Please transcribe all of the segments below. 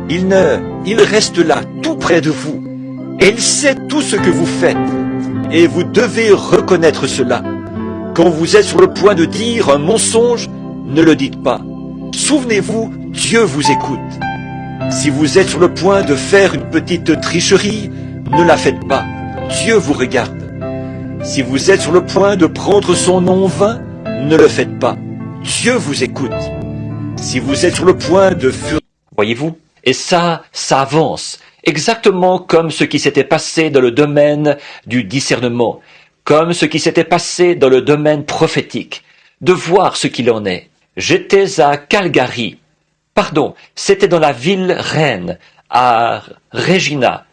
Il reste là, tout près de vous. Et il sait tout ce que vous faites. Et vous devez reconnaître cela. Quand vous êtes sur le point de dire un mensonge, ne le dites pas. Souvenez-vous, Dieu vous écoute. Si vous êtes sur le point de faire une petite tricherie, ne la faites pas. Dieu vous regarde. Si vous êtes sur le point de prendre son nom en vain, ne le faites pas. Dieu vous écoute. Si vous êtes sur le point de fuir... Voyez-vous? Et ça avance. Exactement comme ce qui s'était passé dans le domaine du discernement, comme ce qui s'était passé dans le domaine prophétique, de voir ce qu'il en est. J'étais à Calgary. Pardon, c'était dans la ville reine, à Regina.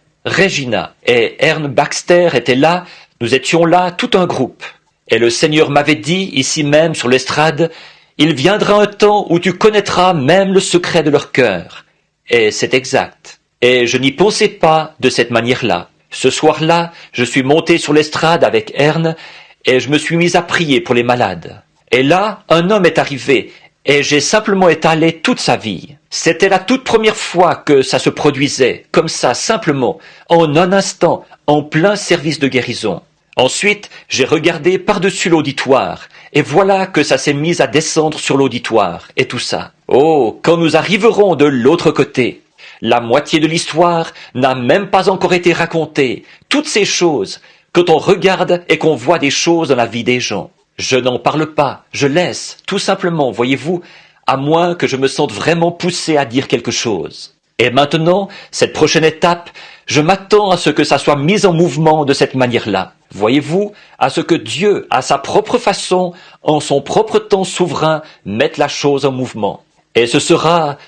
Et Ern Baxter était là, nous étions là, tout un groupe. Et le Seigneur m'avait dit, ici même sur l'estrade, « Il viendra un temps où tu connaîtras même le secret de leur cœur. » Et c'est exact. Et je n'y pensais pas de cette manière-là. Ce soir-là, je suis monté sur l'estrade avec Ern et je me suis mis à prier pour les malades. Et là, un homme est arrivé et j'ai simplement étalé toute sa vie. C'était la toute première fois que ça se produisait, comme ça, simplement, en un instant, en plein service de guérison. Ensuite, j'ai regardé par-dessus l'auditoire, et voilà que ça s'est mis à descendre sur l'auditoire, et tout ça. Oh, quand nous arriverons de l'autre côté, la moitié de l'histoire n'a même pas encore été racontée. Toutes ces choses, quand on regarde et qu'on voit des choses dans la vie des gens. Je n'en parle pas, je laisse, tout simplement, voyez-vous, à moins que je me sente vraiment poussé à dire quelque chose. Et maintenant, cette prochaine étape, je m'attends à ce que ça soit mis en mouvement de cette manière-là. Voyez-vous, à ce que Dieu, à sa propre façon, en son propre temps souverain, mette la chose en mouvement. Et ce sera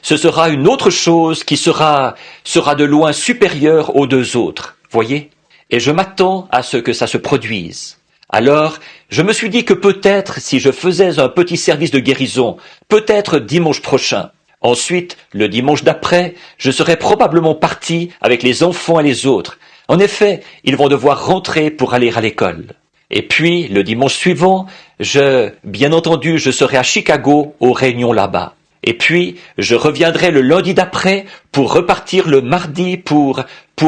une autre chose qui sera de loin supérieure aux deux autres, voyez? Et je m'attends à ce que ça se produise. Alors, je me suis dit que peut-être, si je faisais un petit service de guérison, peut-être dimanche prochain. Ensuite, le dimanche d'après, je serai probablement parti avec les enfants et les autres. En effet, ils vont devoir rentrer pour aller à l'école. Et puis, le dimanche suivant, bien entendu, je serai à Chicago aux réunions là-bas. Et puis, je reviendrai le lundi d'après pour repartir le mardi pour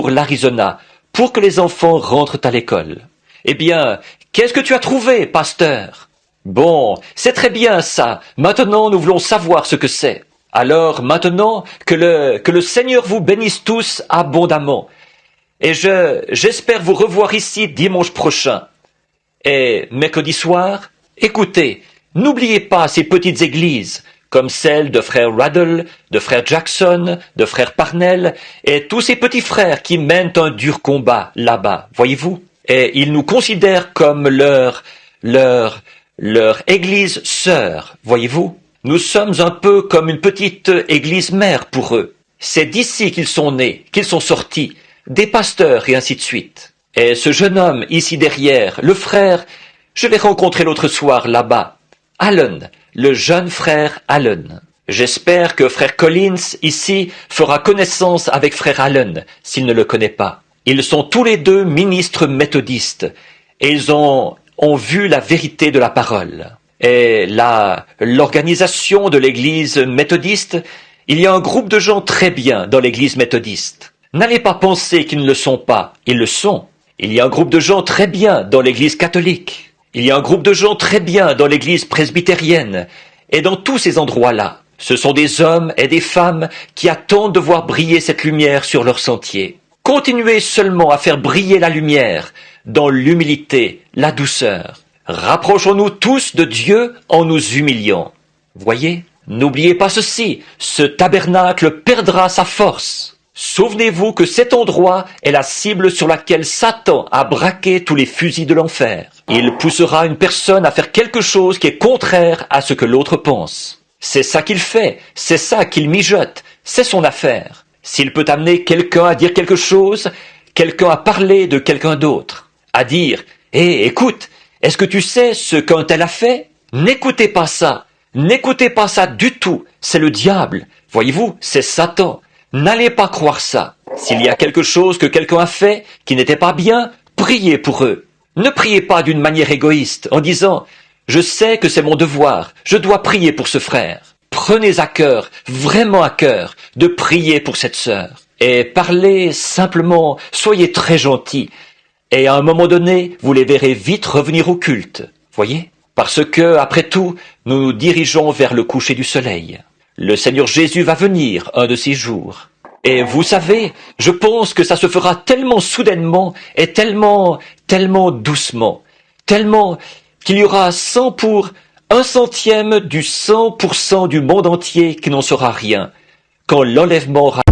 l'Arizona, pour que les enfants rentrent à l'école. Eh bien, qu'est-ce que tu as trouvé, pasteur? Bon, c'est très bien ça. Maintenant, nous voulons savoir ce que c'est. Alors, maintenant, que le Seigneur vous bénisse tous abondamment. Et j'espère vous revoir ici dimanche prochain. Et mercredi soir, écoutez, n'oubliez pas ces petites églises, comme celle de frère Raddle, de frère Jackson, de frère Parnell, et tous ces petits frères qui mènent un dur combat là-bas, voyez-vous? Et ils nous considèrent comme leur église sœur, voyez-vous? Nous sommes un peu comme une petite église mère pour eux. C'est d'ici qu'ils sont nés, qu'ils sont sortis, des pasteurs et ainsi de suite. Et ce jeune homme ici derrière, le frère, je l'ai rencontré l'autre soir là-bas, Allen, le jeune frère Allen. J'espère que frère Collins ici fera connaissance avec frère Allen, s'il ne le connaît pas. Ils sont tous les deux ministres méthodistes, et ils ont vu la vérité de la parole. Et l'organisation de l'église méthodiste, il y a un groupe de gens très bien dans l'église méthodiste. N'allez pas penser qu'ils ne le sont pas, ils le sont. Il y a un groupe de gens très bien dans l'église catholique. Il y a un groupe de gens très bien dans l'église presbytérienne. Et dans tous ces endroits-là, ce sont des hommes et des femmes qui attendent de voir briller cette lumière sur leur sentier. Continuez seulement à faire briller la lumière dans l'humilité, la douceur. Rapprochons-nous tous de Dieu en nous humiliant. Voyez, n'oubliez pas ceci, ce tabernacle perdra sa force. Souvenez-vous que cet endroit est la cible sur laquelle Satan a braqué tous les fusils de l'enfer. Il poussera une personne à faire quelque chose qui est contraire à ce que l'autre pense. C'est ça qu'il fait, c'est ça qu'il mijote, c'est son affaire. S'il peut amener quelqu'un à dire quelque chose, quelqu'un à parler de quelqu'un d'autre, à dire « Hé, écoute, est-ce que tu sais ce qu'un tel a fait ?» N'écoutez pas ça, n'écoutez pas ça du tout, c'est le diable. Voyez-vous, c'est Satan. N'allez pas croire ça. S'il y a quelque chose que quelqu'un a fait qui n'était pas bien, priez pour eux. Ne priez pas d'une manière égoïste en disant « Je sais que c'est mon devoir, je dois prier pour ce frère. » prenez à cœur, vraiment à cœur, de prier pour cette sœur. Et parlez simplement, soyez très gentils. Et à un moment donné, vous les verrez vite revenir au culte. Voyez? Parce que, après tout, nous nous dirigeons vers le coucher du soleil. Le Seigneur Jésus va venir un de ces jours. Et vous savez, je pense que ça se fera tellement soudainement et tellement doucement, tellement qu'il y aura 100 pour 1/100 du 100% du monde entier qui n'en saura rien, quand l'enlèvement aura